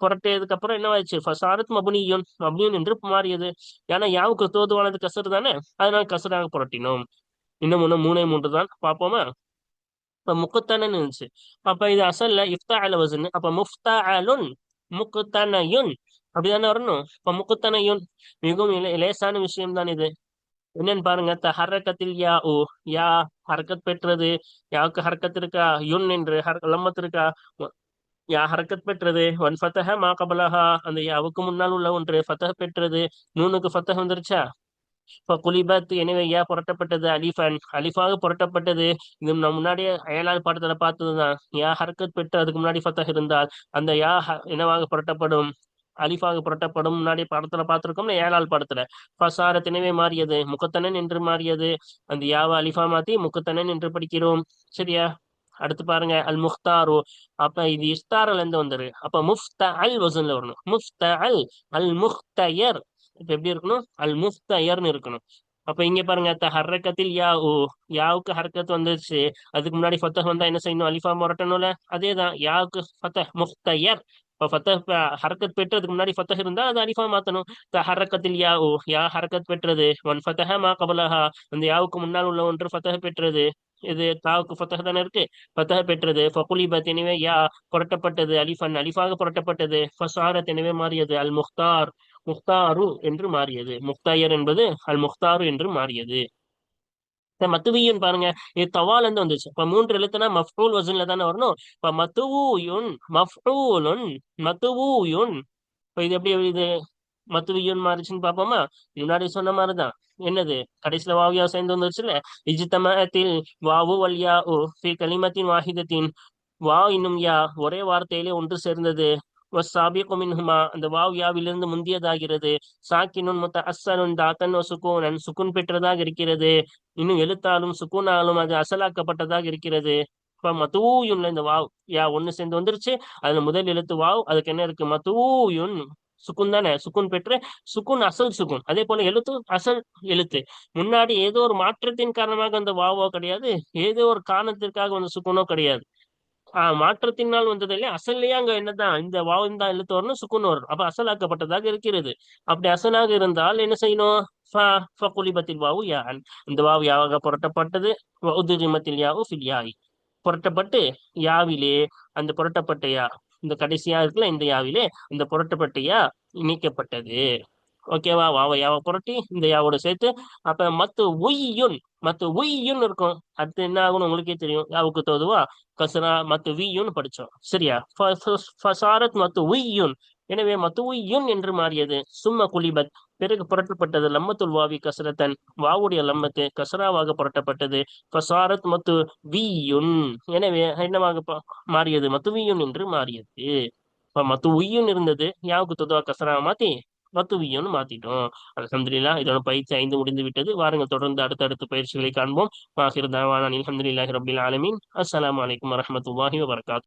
புரட்டியதுக்கு அப்புறம் என்னவாச்சு? ஃபசாரத் மபுனியுன் என்று மாறியது. ஏன்னா யாவுக்கு தோதுவானது கசர் தானே, அதனால கசராக புரட்டினோம். இன்னும் மூணே மூன்று தான் பார்ப்போமா? இப்ப முக்குத்தனன்னு இருந்துச்சு. அப்ப இது அசல்ல இஃப்தாஅல வசன். அப்ப முஃப்தாஅலுன் முக்குத்தனயுன் அப்படிதானே வரணும். இப்ப முக்குத்தனயுன் மிகவும் லேசான விஷயம் தான் இது. என்னன்னு பாருங்க. ஹரக்கத்தில் யா உ, யா ஹரக்கத் பெற்றது. யாவுக்கு ஹரக்கத் இருக்கா? யுன் என்று லம்மத் இருக்கா? யா ஹரக்கத் பெற்றது. ஒன் ஃபத்தஹ மா கபலஹா, அந்த யாவுக்கு முன்னால் உள்ள ஒன்று ஃபத்தஹ் பெற்றது. நூனுக்கு ஃபத்தஹ் வந்துருச்சா? இப்ப குலிபத், எனவே யா புரட்டப்பட்டது. அலிஃபன், அலிஃபாக புரட்டப்பட்டது. இது நம்ம முன்னாடியே 7வது பாடத்துல பார்த்ததுதான். யா ஹர்கத் பெற்று அதுக்கு முன்னாடி ஃபத்தஹ் இருந்தால் அந்த என்னவாக புரட்டப்படும்? அலிஃபாக புரட்டப்படும். முன்னாடி படத்துல பார்த்திருக்கோம்ல 7வது பாடத்துல. ஃபசாரத், எனவே மாறியது. முகத்தனன் என்று மாறியது. அந்த யாவ அலிஃபா மாத்தி முகத்தனன் என்று படிக்கிறோம். சரியா? அடுத்து பாருங்க, அல் முஹ்தாரு. அப்ப இது இஸ்தாரல் இருந்து வந்துரு. அப்ப முஃப்த அல் வசன்ல வரணும். முஃப்த அல் முஹ்தயர். இப்ப எப்படி இருக்கணும்? அல் முஃப்தயர்னு இருக்கணும். அப்ப இங்க பாருங்க, ஹர்ரக்கத்தில் யா உ, யாவுக்கு ஹர்க்கத் வந்துருச்சு. அதுக்கு முன்னாடி ஃபத்தஹ் வந்தா என்ன செய்யணும்? அலிஃபா முரட்டணும்ல. அதேதான், யாவுக்கு ஃபத்தஹ் முஃப்தயர். இப்ப ஃபத்தஹ் ஹர்க்கத் பெற்று அதுக்கு முன்னாடி ஃபத்தஹ் இருந்தா அது அலிஃபா மாத்தணும். ஹர்ரக்கத்தில் யா உ, யா ஹர்க்கத் பெற்றது. ஒன் ஃபத்தஹ மா கபலஹா, அந்த யாவுக்கு முன்னால் உள்ள ஒன்று ஃபத்தஹ் பெற்றது. இது தாவுக்கு ஃபத்தஹ் தானே இருக்கு. ஃபத்தஹ் பெற்றது. ஃபகுலிபத், எனவே யா புரட்டப்பட்டது. அலிஃபன், அலிஃபாக புரட்டப்பட்டது. ஃபசாரத், எனவே மாறியது. அல் முஹ்தார், முக்தாரு என்று மாறியது. முக்தாயர் என்பது அல் முக்தாரு என்று மாறியது. மத்துவியுன் பாருங்க, இது தவால் இருந்து வந்துச்சு. இப்ப 3 எழுத்துனா மஃபூல் வசன்ல தானே வரணும். இப்ப மத்துவூயுன் மஃபூலுன் மத்துவூயுன். இப்ப இது எப்படி இது மத்துவியுன் மாறிச்சுன்னு பாப்போமா? முன்னாடி சொன்ன மாதிரிதான். என்னது? கடைசியில வாவியா சேர்ந்து வந்துருச்சுல்ல. இஜ்தமஅத்தில் வாவு வல் யாஉ ஃபீ கலிமத்தின் வாஹிதத்தின். வா இன்னும் யா ஒரே வார்த்தையிலே ஒன்று சேர்ந்தது. வஸ்ஸாபிகு மின்ஹுமா, அந்த வாவ் யாவிலிருந்து முந்தியதாகிறது. சாக்கினுன் முத்தஅஸ்ஸலுன் தாத்தன் சுக்கூனன், சுக்குன் பெற்றதாக இருக்கிறது. இன்னும் எழுத்தாலும் சுக்கூனாலும் அது அசலாக்கப்பட்டதாக இருக்கிறது. இப்ப மத்தூயுன்ல இந்த வாவ் யா ஒண்ணு சேர்ந்து வந்துருச்சு. அதுல முதல் எழுத்து வாவ், அதுக்கு என்ன இருக்கு? மத்தூயுன், சுக்குன் தானே. சுக்குன் பெற்று, சுக்குன் அசல் சுக்குன். அதே போல எழுத்து அசல் எழுத்து. முன்னாடி ஏதோ ஒரு மாற்றத்தின் காரணமாக அந்த வாவோ கிடையாது, ஏதோ ஒரு காரணத்திற்காக வந்த சுக்குனோ கிடையாது. மாற்றத்தினால் வந்தது இல்லையா? அசல்லையே அங்க என்னதான் இந்த வாவும் தான் எழுத்து வரணும், சுக்குன் வரும். அப்ப அசலாக்கப்பட்டதாக இருக்கிறது. அப்படி அசலாக இருந்தால் என்ன செய்யணும்? ஃபகுலிபத்தில் வாவு யான், இந்த வாவு யாவாக புரட்டப்பட்டது. உதுரிமத்தில் யாவு ஃபில் யாய், புரட்டப்பட்டு யாவிலே அந்த புரட்டப்பட்ட யா, இந்த கடைசியா இருக்குல்ல இந்த யாவிலே அந்த புரட்டப்பட்ட யா இணைக்கப்பட்டது. ஓகேவா? வாவ யாவ புரட்டி இந்த யாவோட சேர்த்து அப்ப மத்து உய்யுன் இருக்கும். அடுத்து என்ன ஆகும்னு உங்களுக்கே தெரியும். யாவுக்கு தோதுவா கசரா மத்து வீயுன்னு படிச்சோம். சரியா? ஃபசாரத் மத்து உய்யுன். எனவே மத்து உய்யுன் என்று மாறியது. சும்ம குலிபத். பிறகு புரட்டப்பட்டது. லம்மத்துல் வாவி கசரத்தன். வாவுடைய லம்மத்து கசராவாக புரட்டப்பட்டது. ஃபசாரத் மத்து வீயுன். எனவே என்னவாக மாறியது? மத்து வீயுன் என்று மாறியது. இப்ப மத்து உய்யுன் இருந்தது. யாவுக்கு தோதுவா கசராவை மாத்தி மத்துவியம்னு மாத்திட்டோம். அல்ஹம்துலில்லாஹ். இதோட பயிற்சி 5 முடிந்து விட்டது. வாருங்கள் தொடர்ந்து அடுத்தடுத்த பயிற்சிகளை காண்போம். வாஹிர் தஅவானா அல்ஹம்துலில்லாஹி ரப்பில் ஆலமீன். அஸ்ஸலாமு அலைக்கும் வரஹ்மத்துல்லாஹி வபரகாத்துஹு.